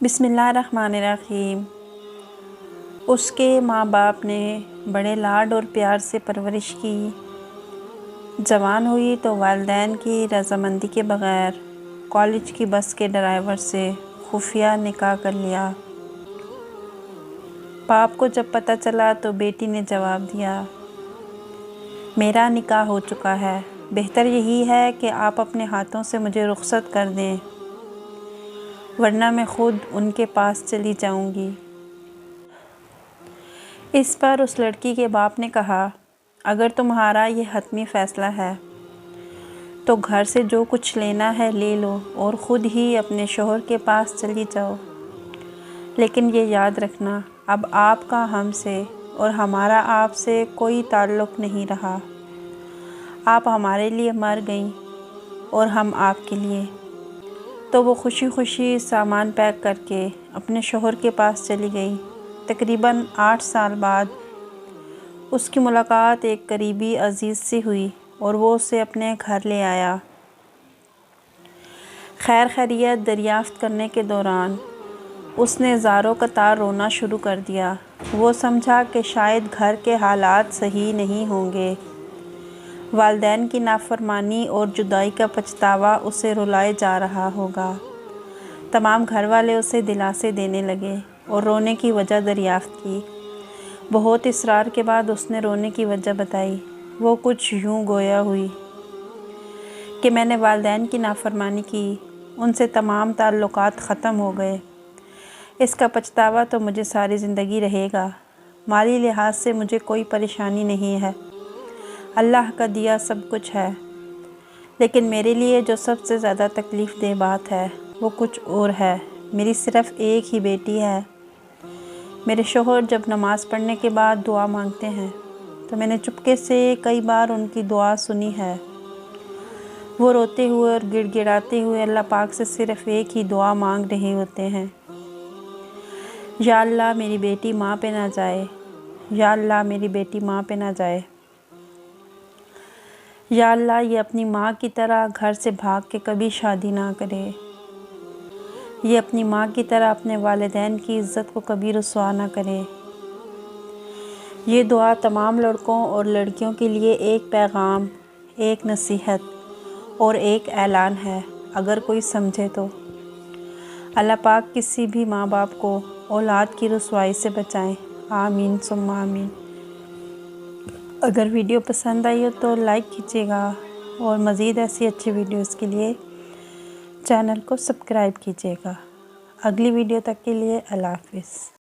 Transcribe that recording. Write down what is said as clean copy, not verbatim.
بسم اللہ الرحمن الرحیم۔ اس کے ماں باپ نے بڑے لاڈ اور پیار سے پرورش کی۔ جوان ہوئی تو والدین کی رضامندی کے بغیر کالج کی بس کے ڈرائیور سے خفیہ نکاح کر لیا۔ باپ کو جب پتہ چلا تو بیٹی نے جواب دیا، میرا نکاح ہو چکا ہے، بہتر یہی ہے کہ آپ اپنے ہاتھوں سے مجھے رخصت کر دیں، ورنہ میں خود ان کے پاس چلی جاؤں گی۔ اس پر اس لڑکی کے باپ نے کہا، اگر تمہارا یہ حتمی فیصلہ ہے تو گھر سے جو کچھ لینا ہے لے لو اور خود ہی اپنے شوہر کے پاس چلی جاؤ، لیکن یہ یاد رکھنا اب آپ کا ہم سے اور ہمارا آپ سے کوئی تعلق نہیں رہا، آپ ہمارے لیے مر گئیں اور ہم آپ کے لیے۔ تو وہ خوشی خوشی سامان پیک کر کے اپنے شوہر کے پاس چلی گئی۔ تقریباً 8 سال بعد اس کی ملاقات ایک قریبی عزیز سے ہوئی اور وہ اسے اپنے گھر لے آیا۔ خیر خیریت دریافت کرنے کے دوران اس نے زاروں قطار رونا شروع کر دیا۔ وہ سمجھا کہ شاید گھر کے حالات صحیح نہیں ہوں گے۔ والدین کی نافرمانی اور جدائی کا پچھتاوا اسے رلائے جا رہا ہوگا۔ تمام گھر والے اسے دلاسے دینے لگے اور رونے کی وجہ دریافت کی۔ بہت اصرار کے بعد اس نے رونے کی وجہ بتائی۔ وہ کچھ یوں گویا ہوئی کہ میں نے والدین کی نافرمانی کی، ان سے تمام تعلقات ختم ہو گئے، اس کا پچھتاوا تو مجھے ساری زندگی رہے گا۔ مالی لحاظ سے مجھے کوئی پریشانی نہیں ہے، اللہ کا دیا سب کچھ ہے، لیکن میرے لیے جو سب سے زیادہ تکلیف دہ بات ہے وہ کچھ اور ہے۔ میری صرف ایک ہی بیٹی ہے۔ میرے شوہر جب نماز پڑھنے کے بعد دعا مانگتے ہیں تو میں نے چپکے سے کئی بار ان کی دعا سنی ہے۔ وہ روتے ہوئے اور گڑ گڑاتے ہوئے اللہ پاک سے صرف ایک ہی دعا مانگ رہے ہوتے ہیں، یا اللہ میری بیٹی ماں پہ نہ جائے، یا اللہ میری بیٹی ماں پہ نہ جائے، یا اللہ یہ اپنی ماں کی طرح گھر سے بھاگ کے کبھی شادی نہ کرے، یہ اپنی ماں کی طرح اپنے والدین کی عزت کو کبھی رسوا نہ کرے۔ یہ دعا تمام لڑکوں اور لڑکیوں کے لیے ایک پیغام، ایک نصیحت اور ایک اعلان ہے، اگر کوئی سمجھے تو۔ اللہ پاک کسی بھی ماں باپ کو اولاد کی رسوائی سے بچائیں، آمین ثم آمین۔ اگر ویڈیو پسند آئی ہو تو لائک کیجیے گا اور مزید ایسی اچھی ویڈیوز کے لیے چینل کو سبسکرائب کیجیے گا۔ اگلی ویڈیو تک کے لیے اللہ حافظ۔